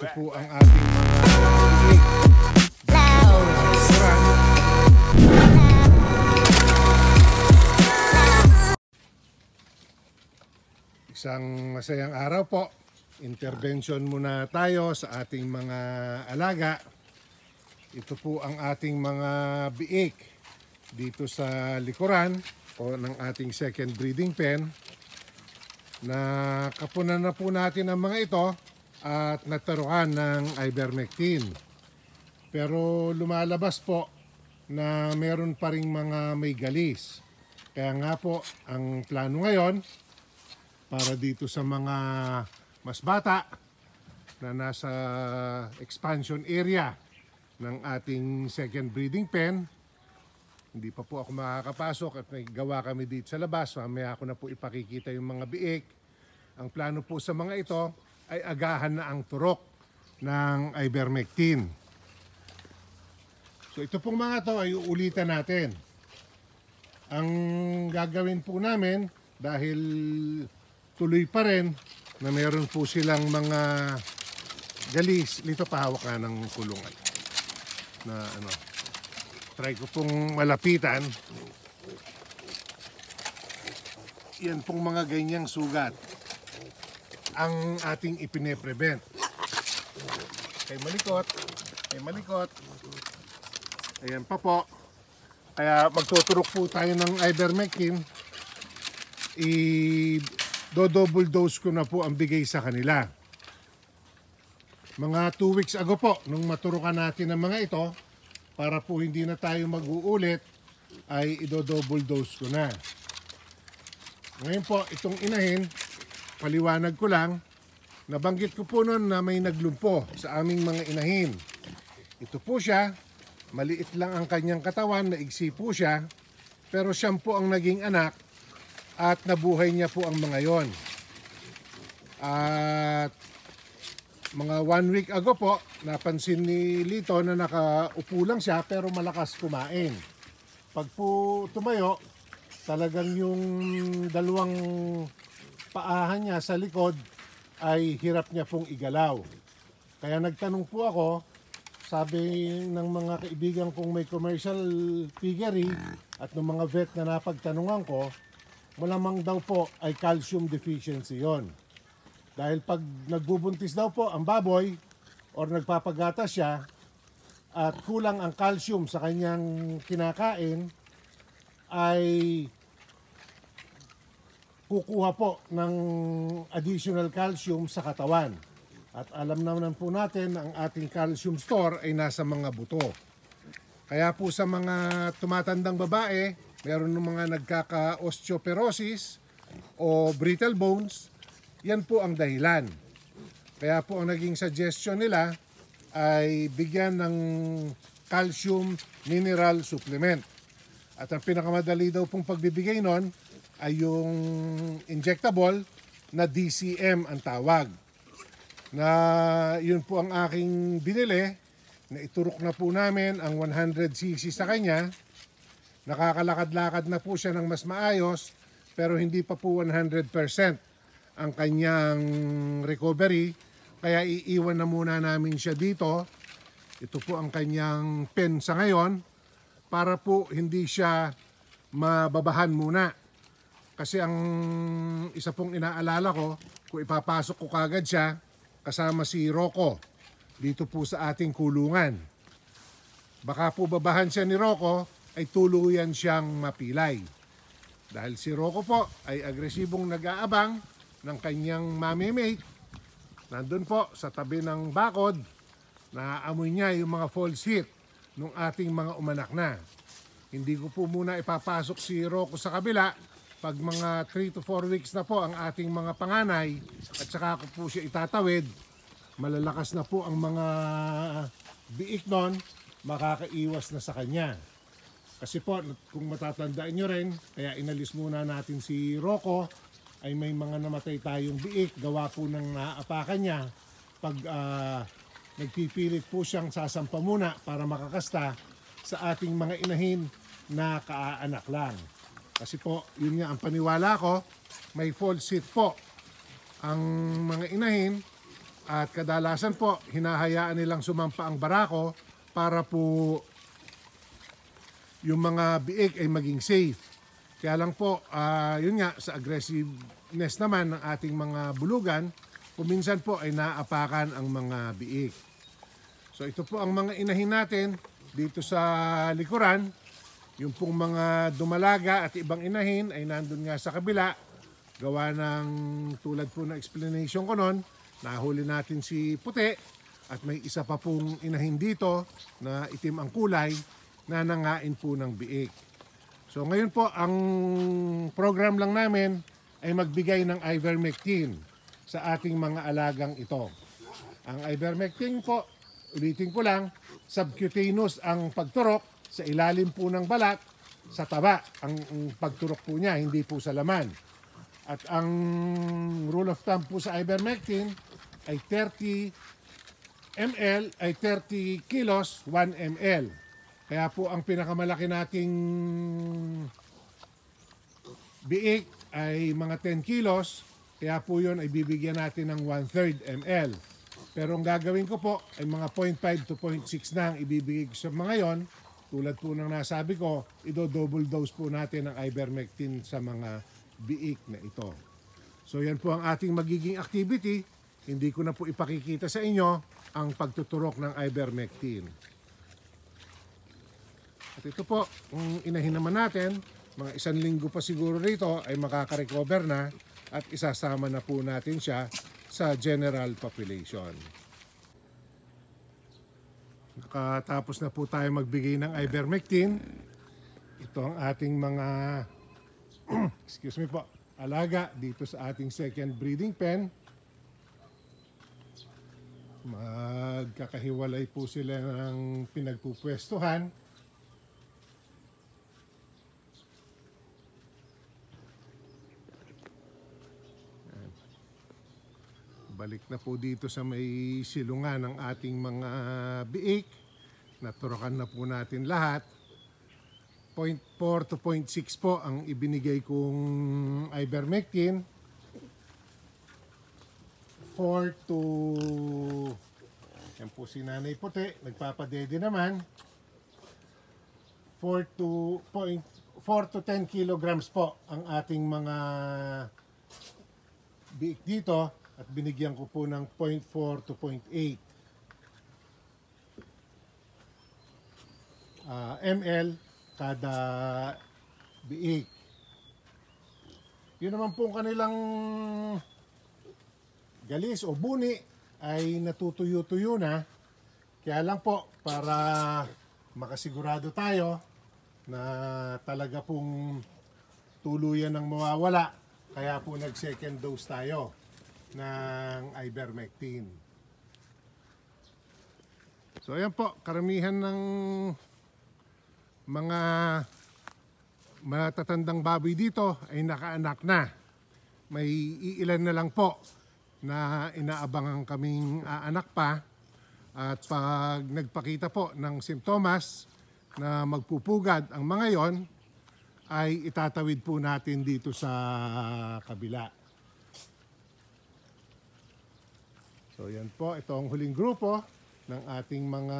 Ito po ang ating mga isang masayang araw po. Intervention muna tayo sa ating mga alaga. Ito po ang ating mga biik dito sa likuran o ng ating second breeding pen. Nakapunan na po natin ang mga ito at nataruhan ng ivermectin. Pero lumalabas po na meron pa ring mga may galis. Kaya nga po ang plano ngayon para dito sa mga mas bata na nasa expansion area ng ating second breeding pen. Hindi pa po ako makakapasok at may gawa kami dito sa labas. Mamaya ako na po ipakikita yung mga biik. Ang plano po sa mga ito ay agahan na ang turok ng ivermectin. So ito pong mga to ay uulitan natin. Ang gagawin po namin dahil tuloy pa rin na meron po silang mga galis. Dito pahawak na ng kulungan. Na ano, try ko pong malapitan. Yan pong mga ganyang sugat ang ating ipine-prevent. Kay malikot, kay malikot. Ayan pa po. Kaya magtuturok po tayo ng ivermectin. Do-double dose ko na po ang bigay sa kanila. Mga 2 weeks ago po, nung maturukan natin ang mga ito, para po hindi na tayo mag-uulit, ay ido-double dose ko na. Ngayon po, itong inahin, paliwanag ko lang, nabanggit ko po noon na may naglumpo sa aming mga inahin. Ito po siya, maliit lang ang kanyang katawan, naigsi po siya, pero siyang po ang naging anak, at nabuhay niya po ang mga yon. At mga 1 week ago po, napansin ni Lito na nakaupo lang siya pero malakas kumain. Pag po tumayo, talagang yung dalawang paahan niya sa likod ay hirap niya pong igalaw. Kaya nagtanong po ako, sabi ng mga kaibigan kong may commercial piggery at ng mga vet na napagtanungan ko, malamang daw po ay calcium deficiency yon. Dahil pag nagbubuntis daw po ang baboy or nagpapagatas siya at kulang ang calcium sa kanyang kinakain, ay kukuha po ng additional calcium sa katawan. At alam naman po natin ang ating calcium store ay nasa mga buto. Kaya po sa mga tumatandang babae, meron ng mga nagkaka-osteoporosis o brittle bones, yan po ang dahilan. Kaya po ang naging suggestion nila ay bigyan ng calcium mineral supplement. At ang pinakamadali daw pong pagbibigay nun ay yung injectable na DCM ang tawag. Na yun po ang aking binili, na iturok na po namin ang 100cc sa kanya. Nakakalakad-lakad na po siya ng mas maayos, pero hindi pa po 100% ang kanyang recovery. Kaya iiwan na muna namin siya dito. Ito po ang kanyang pen sa ngayon para po hindi siya mababahan muna. Kasi ang isa pong inaalala ko, kung ipapasok ko kagad siya, kasama si Rocco dito po sa ating kulungan. Baka po babahan siya ni Rocco, ay tuluyan siyang mapilay. Dahil si Rocco po ay agresibong nag-aabang ng kanyang mamimate. Nandun po sa tabi ng bakod, naaamoy niya yung mga false heat ng ating mga umanak na. Hindi ko po muna ipapasok si Rocco sa kabila. Pag mga 3 to 4 weeks na po ang ating mga panganay at saka ko po siya itatawid, malalakas na po ang mga biik nun, makakaiwas na sa kanya. Kasi po, kung matatandaan nyo rin, kaya inalis muna natin si Rocco, ay may mga namatay tayong biik, gawa po ng naapakan niya. Pag nagpipilit po siyang sasampa muna para makakasta sa ating mga inahin na kaaanak lang. Kasi po, yun nga ang paniwala ko, may false heat po ang mga inahin At kadalasan po, hinahayaan nilang sumampa ang barako para po yung mga biik ay maging safe. Kaya lang po, yun nga, sa aggressiveness naman ng ating mga bulugan, kuminsan po ay naapakan ang mga biik. So ito po ang mga inahin natin dito sa likuran. Yung pong mga dumalaga at ibang inahin ay nandun nga sa kabila. Gawa ng tulad po ng explanation ko nun, nahuli natin si puti at may isa pa pong inahin dito na itim ang kulay na nangain po ng biik. So ngayon po, ang program lang namin ay magbigay ng ivermectin sa ating mga alagang ito. Ang ivermectin po, ulitin ko lang, subcutaneous ang pagturok sa ilalim po ng balat, sa taba ang pagturok po niya, hindi po sa laman. At ang rule of thumb po sa ivermectin ay 30 ml ay 30 kilos 1 ml. Kaya po ang pinakamalaki nating biik ay mga 10 kilos. Kaya po yun ay bibigyan natin ng 1/3 ml. Pero ang gagawin ko po ay mga 0.5 to 0.6 na ang ibibigay ko sa mga yon. Tulad po ng nasabi ko, double dose po natin ng ivermectin sa mga biik na ito. So yan po ang ating magiging activity. Hindi ko na po ipakikita sa inyo ang pagtuturok ng ivermectin. At ito po, kung inahin naman natin, mga 1 linggo pa siguro rito ay makaka-recover na at isasama na po natin siya sa general population. Nakatapos na po tayo magbigay ng ivermectin. Ito ang ating mga excuse me po, alaga dito sa ating second breeding pen. Magkakahiwalay po sila ng pinagpupwestuhan. Balik na po dito sa may silungan ng ating mga biik. Naturokan na po natin lahat. 0.4 to 0.6 po ang ibinigay kong ivermectin. 4 to... Yan po si Nanay Puti. Nagpapadede naman. 4 to 10 kilograms po ang ating mga biik dito. At binigyan ko po ng 0.4 to 0.8 ml kada biik. Yun naman po kanilang galis o buni ay natutuyo-tuyo na. Kaya lang po, para makasigurado tayo na talaga pong tuluyan ng mawawala, kaya po nag-second dose tayo ng ivermectin. So ayan po, karamihan ng mga matatandang baboy dito ay nakaanak na. May iilan na lang po na inaabangan kaming aanak pa. At pag nagpakita po ng simptomas na magpupugad ang mga yon, ay itatawid po natin dito sa kabila. So yan po, ito ang huling grupo ng ating mga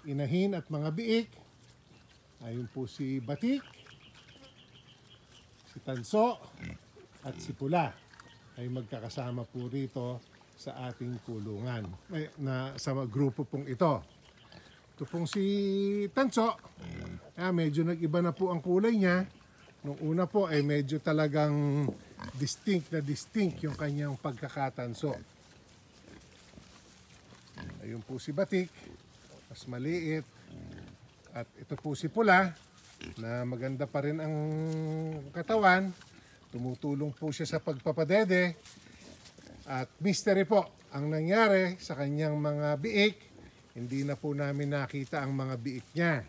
inahin at mga biik. Ayun po si Batik, si Tanso, at si Pula ay magkakasama po rito sa ating kulungan, sa grupo pong ito. Ito pong si Tanso, medyo nag-iba na po ang kulay niya. Nung una po ay medyo talagang distinct yung kanyang pagkakatanso. Ayun po si Batik, mas maliit. At ito po si Pula, na maganda pa rin ang katawan. Tumutulong po siya sa pagpapadede. At mystery po ang nangyari sa kanyang mga biik. Hindi na po namin nakita ang mga biik niya.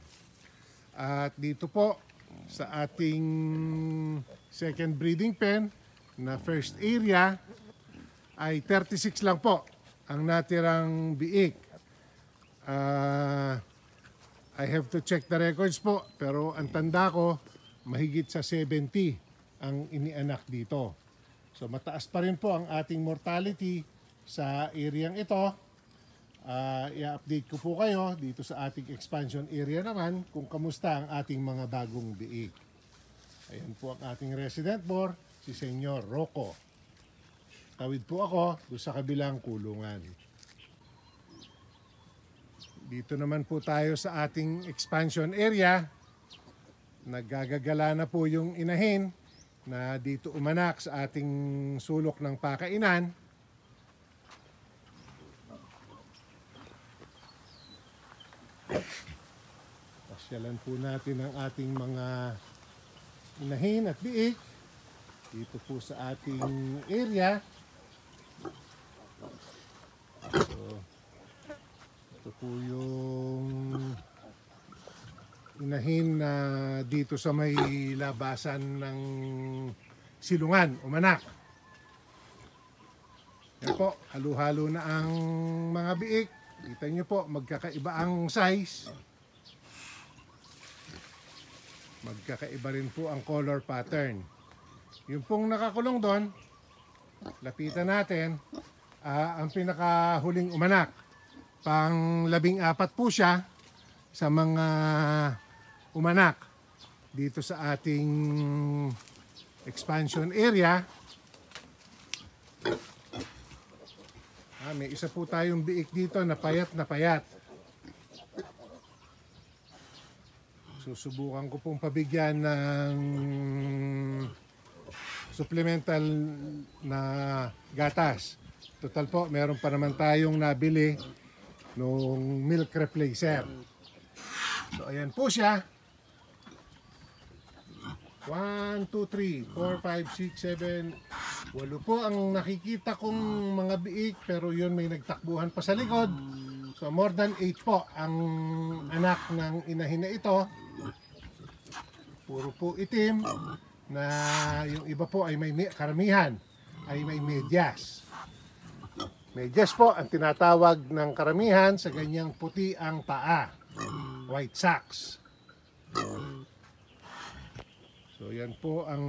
At dito po sa ating second breeding pen na first area ay 36 lang po ang natirang biik. I have to check the records po, pero ang tanda ko mahigit sa 70 ang inianak dito. So mataas pa rin po ang ating mortality sa areang ito. I-update ko po kayo dito sa ating expansion area naman kung kamusta ang ating mga bagong biik. Ayan po ang ating resident bore, si Senyor Rocco. Tawid po ako doon sa kabilang kulungan. Dito naman po tayo sa ating expansion area. Naggagagala na po yung inahin na dito umanak sa ating sulok ng pakainan. Pasyalan po natin ang ating mga inahin at biik dito po sa ating area. So, ito po yung inahin na dito sa may labasan ng silungan, umanak. Yan po, halo-halo na ang mga biik. Kita nyo po, magkakaiba ang size. Magkakaiba rin po ang color pattern. Yung pong nakakulong doon, lapitan natin, ang pinakahuling umanak. Pang 14 po siya sa mga umanak dito sa ating expansion area. May isa po tayong biik dito na payat na payat. Susubukan ko pong pabigyan ng supplemental na gatas. Total po, meron pa naman tayong nabili nung milk replacer. So ayan po siya. 1, 2, 3, 4, 5, 6, 7, 8 po ang nakikita kong mga biik, pero yun may nagtakbuhan pa sa likod. So more than 8 po ang anak ng inahin na ito. Puro po itim na yung iba po ay may karamihan ay may medyas. Medyas po ang tinatawag ng karamihan sa ganyang puti ang paa. White socks. So yan po ang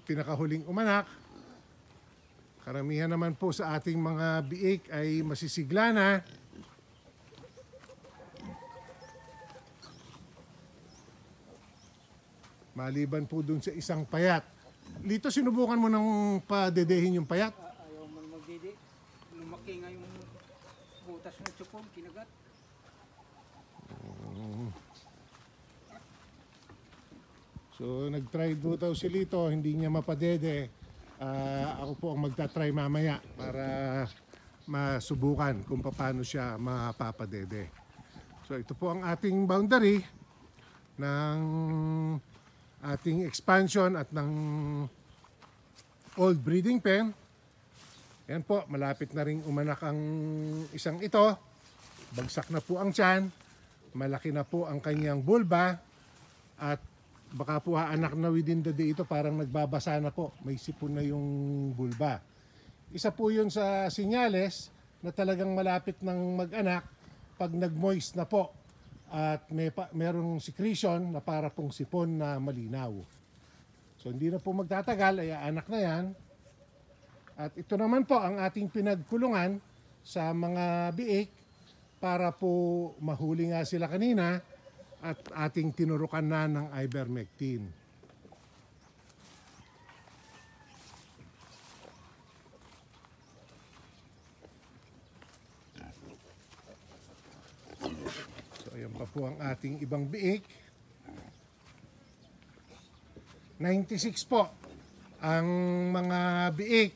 pinakahuling umanak. Karamihan naman po sa ating mga biik ay masisigla na. Maliban po dun sa isang payat. Lito, sinubukan mo nang padedehin yung payat? Ayaw man magdede. Lumaki nga yung butas ng tsukong, kinagat. So nag-try po daw si Lito, hindi niya mapadede. Ako po ang magta-try mamaya para masubukan kung paano siya mapapadede. So ito po ang ating boundary ng ating expansion at ng old breeding pen. Yan po, malapit na ring umanak ang isang ito. Bagsak na po ang tiyan. Malaki na po ang kanyang vulva. At baka po anak na within the day ito, parang nagbabasa na po. May sipon na yung vulva. Isa po yun sa sinyales na talagang malapit ng mag-anak pag nag-moist na po. At merong secretion na para pong sipon na malinaw. So hindi na po magtatagal, ay anak na yan. At ito naman po ang ating pinagkulungan sa mga biik para po mahuli nga sila kanina at ating tinurukan na ng ivermectin. So ayan pa po ang ating ibang biik. 96 po ang mga biik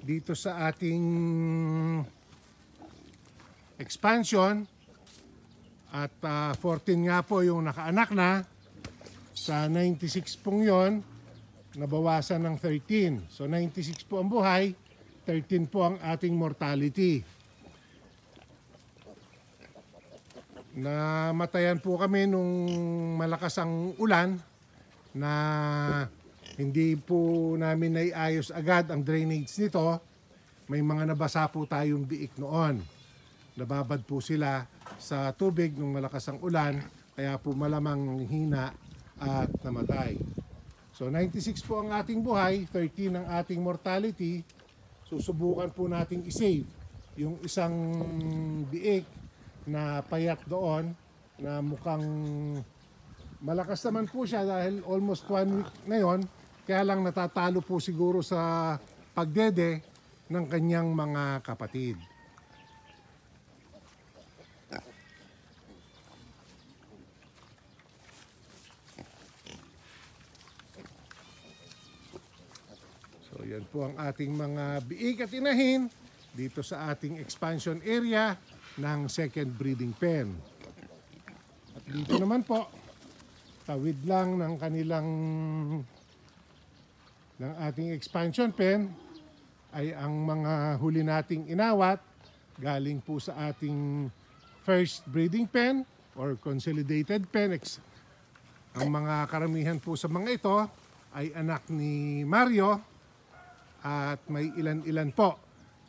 dito sa ating expansion at 14 nga po yung nakaanak na. Sa 96 pong yon nabawasan ng 13. So 96 po ang buhay, 13 po ang ating mortality. Namatayan po kami nung malakas ang ulan na hindi po namin naiayos agad ang drainage nito. May mga nabasa po tayong biik noon. Nababad po sila sa tubig nung malakas ang ulan, kaya po malamang hina at namatay. So 96 po ang ating buhay, 13 ang ating mortality. susubukan po nating isave yung isang biik na payat doon na mukhang malakas naman po siya dahil almost 1 week na yon, kaya lang natatalo po siguro sa pagdede ng kanyang mga kapatid. So yan po ang ating mga biik at inahin dito sa ating expansion area ng second breeding pen. At dito naman po, tawid lang ng ating expansion pen ay ang mga huli nating inawat galing po sa ating first breeding pen or consolidated pen. Ang mga karamihan po sa mga ito ay anak ni Mario at may ilan-ilan po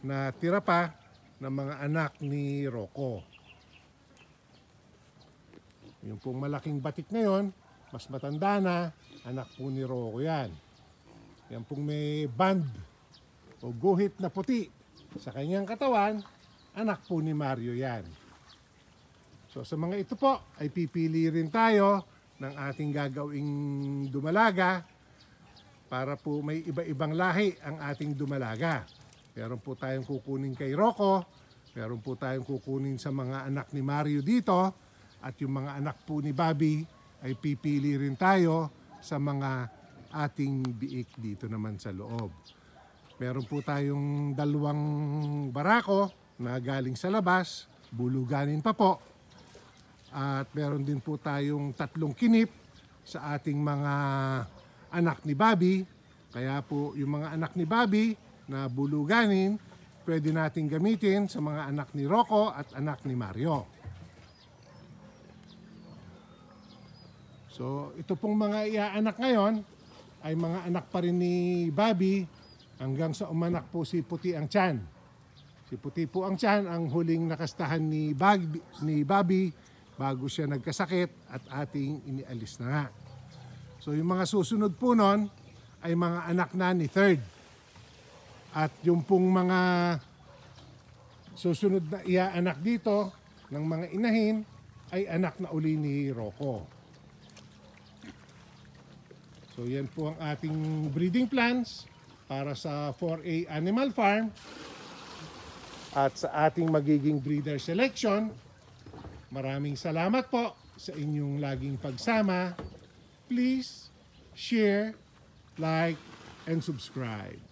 na tira pa ng mga anak ni Rocco. Yung pong malaking batik na yon, mas matanda na, anak po ni Rocco yan. Yan pong may band o guhit na puti sa kanyang katawan, anak po ni Mario yan. So sa mga ito po ay pipili rin tayo ng ating gagawing dumalaga para po may iba-ibang lahi ang ating dumalaga. Meron po tayong kukunin kay Rocco, meron po tayong kukunin sa mga anak ni Mario dito, at yung mga anak po ni Bobby ay pipili rin tayo sa mga ating biik dito naman sa loob. Meron po tayong 2 barako na galing sa labas, buluganin pa po. At meron din po tayong 3 kinip sa ating mga anak ni Bobby. Kaya po yung mga anak ni Bobby na buluganin, pwede natin gamitin sa mga anak ni Rocco at anak ni Mario. So ito pong mga iaanak ngayon ay mga anak pa rin ni Bobby hanggang sa umanak po si Puti ang tiyan. Si Puti po ang tiyan ang huling nakastahan ni Bobby bago siya nagkasakit at ating inialis na nga. So yung mga susunod po nun ay mga anak na ni Third. At yung pong mga susunod na iaanak dito ng mga inahin ay anak na uli ni Rocco. So yan po ang ating breeding plans para sa 4A Animal Farm at sa ating magiging breeder selection. Maraming salamat po sa inyong laging pagsama. Please share, like, and subscribe.